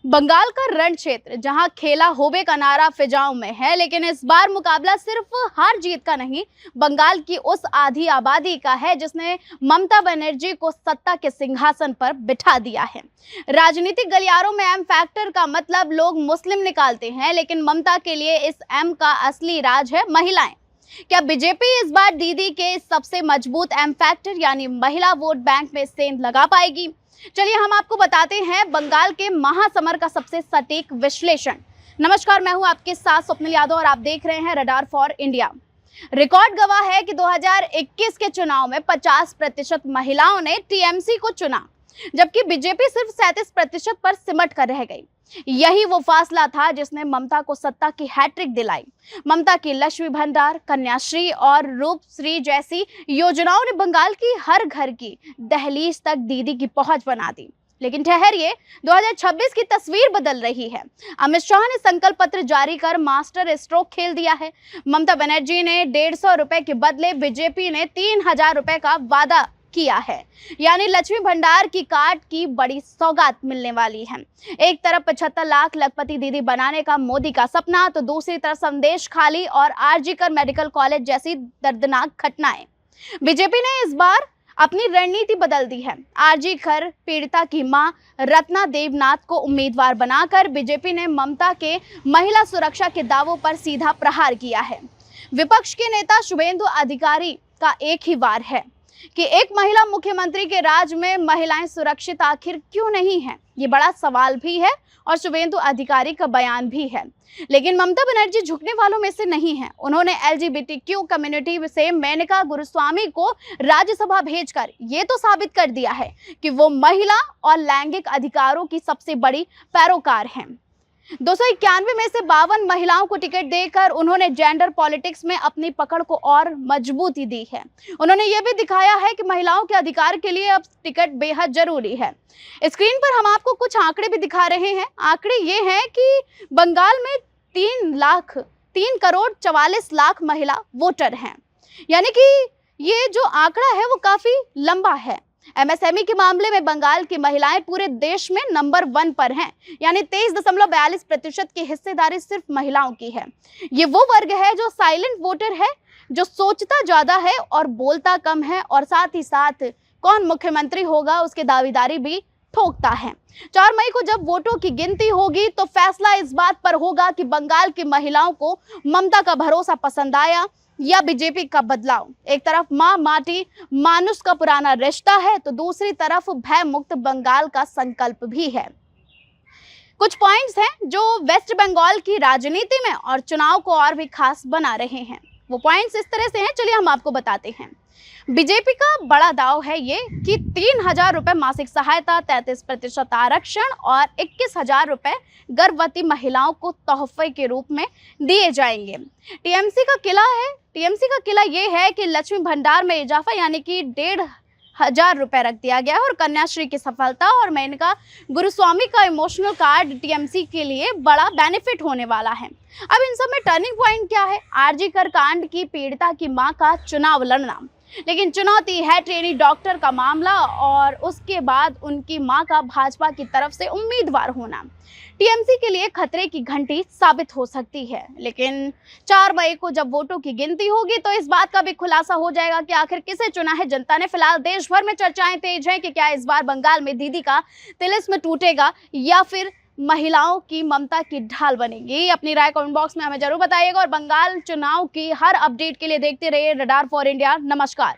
बंगाल का रण क्षेत्र जहां खेला होबे का नारा फिजाओं में है, लेकिन इस बार मुकाबला सिर्फ हार जीत का नहीं, बंगाल की उस आधी आबादी का है जिसने ममता बनर्जी को सत्ता के सिंहासन पर बिठा दिया है। राजनीतिक गलियारों में एम फैक्टर का मतलब लोग मुस्लिम निकालते हैं, लेकिन ममता के लिए इस एम का असली राज है महिलाएं। क्या बीजेपी इस बार दीदी के सबसे मजबूत एम फैक्टर यानी महिला वोट बैंक में सेंध लगा पाएगी? चलिए हम आपको बताते हैं बंगाल के महासमर का सबसे सटीक विश्लेषण। नमस्कार, मैं हूं आपके साथ स्वप्निल यादव और आप देख रहे हैं रडार फॉर इंडिया। रिकॉर्ड गवाह है कि 2021 के चुनाव में 50% महिलाओं ने टीएमसी को चुना, जबकि बीजेपी सिर्फ 37% पर सिमट कर रह गई। यही वो फासला था जिसने ममता को सत्ता की हैट्रिक दिलाई। ममता की लक्ष्मी भंडार, कन्याश्री और रूपश्री जैसी योजनाओं ने बंगाल की हर घर की दहलीज तक दीदी की पहुंच बना दी। लेकिन ठहरिए, 2026 की तस्वीर बदल रही है। अमित शाह ने संकल्प पत्र जारी कर मास्टर स्ट्रोक खेल दिया है। ममता बनर्जी ने 150 रुपए के बदले बीजेपी ने 3000 रुपए का वादा किया है, यानी लक्ष्मी भंडार की कार्ड की बड़ी सौगात मिलने वाली है। एक तरफ 75 लाख लखपति दीदी बनाने का मोदी का सपना, तो दूसरी तरफ संदेश खाली और आरजीकर मेडिकल कॉलेज जैसी दर्दनाक घटनाएं। बीजेपी ने इस बार अपनी रणनीति बदल दी है। आरजीकर पीड़िता की मां रत्ना देवनाथ को उम्मीदवार बनाकर बीजेपी ने ममता के महिला सुरक्षा के दावों पर सीधा प्रहार किया है। विपक्ष के नेता शुभेंदु अधिकारी का एक ही वार है कि एक महिला मुख्यमंत्री के राज में महिलाएं सुरक्षित आखिर क्यों नहीं हैं? ये बड़ा सवाल भी है और शुभेंदु अधिकारी का बयान भी है। लेकिन ममता बनर्जी झुकने वालों में से नहीं है। उन्होंने एलजीबीटीक्यू कम्युनिटी से मेनका गुरुस्वामी को राज्यसभा भेजकर ये तो साबित कर दिया है कि वो महिला और लैंगिक अधिकारों की सबसे बड़ी पैरोकार हैं। 291 में से 52 महिलाओं को टिकट देकर उन्होंने जेंडर पॉलिटिक्स में अपनी पकड़ को और मजबूती दी है। उन्होंने ये भी दिखाया है कि महिलाओं के अधिकार के लिए अब टिकट बेहद जरूरी है। स्क्रीन पर हम आपको कुछ आंकड़े भी दिखा रहे हैं। आंकड़े ये हैं कि बंगाल में 3 करोड़ 44 लाख महिला वोटर हैं, यानी कि ये जो आंकड़ा है वो काफी लंबा है। एमएसएमई के मामले में बंगाल की महिलाएं पूरे देश में नंबर 1 पर हैं, यानी 23.42% की हिस्सेदारी सिर्फ महिलाओं की है। ये वो वर्ग है जो साइलेंट वोटर है, जो सोचता ज्यादा है और बोलता कम है, और साथ ही साथ कौन मुख्यमंत्री होगा उसकी दावेदारी भी ठोकता है। 4 मई को जब वोटों की गिनती होगी तो फैसला इस बात पर होगा कि बंगाल की महिलाओं को ममता का भरोसा पसंद आया या बीजेपी का बदलाव। एक तरफ मां माटी मानुष का पुराना रिश्ता है, तो दूसरी तरफ भय मुक्त बंगाल का संकल्प भी है। कुछ पॉइंट्स हैं जो वेस्ट बंगाल की राजनीति में और चुनाव को और भी खास बना रहे हैं। वो पॉइंट्स इस तरह से हैं, चलिए हम आपको बताते हैं। बीजेपी का बड़ा दाव है ये कि 3000 रुपए मासिक सहायता, 33% आरक्षण और 21,000 रुपए गर्भवती महिलाओं को तोहफे के रूप में दिए जाएंगे। टीएमसी का किला ये है कि लक्ष्मी भंडार में इजाफा, यानी कि 1,500 रुपए रख दिया गया है, और कन्याश्री की सफलता और मेनका गुरुस्वामी का इमोशनल कार्ड टीएमसी के लिए बड़ा बेनिफिट होने वाला है। अब इन सब में टर्निंग पॉइंट क्या है? आरजीकर कांड की पीड़िता की मां का चुनाव लड़ना, लेकिन चुनौती है ट्रेनी डॉक्टर का मामला और उसके बाद उनकी मां का भाजपा की तरफ से उम्मीदवार होना टीएमसी के लिए खतरे की घंटी साबित हो सकती है। लेकिन 4 मई को जब वोटों की गिनती होगी तो इस बात का भी खुलासा हो जाएगा कि आखिर किसे चुना है जनता ने। फिलहाल देश भर में चर्चाएं तेज हैं कि क्या इस बार बंगाल में दीदी का तिलिस्म टूटेगा या फिर महिलाओं की ममता की ढाल बनेगी। अपनी राय कमेंट बॉक्स में हमें जरूर बताइएगा और बंगाल चुनाव की हर अपडेट के लिए देखते रहिए रडार फॉर इंडिया। नमस्कार।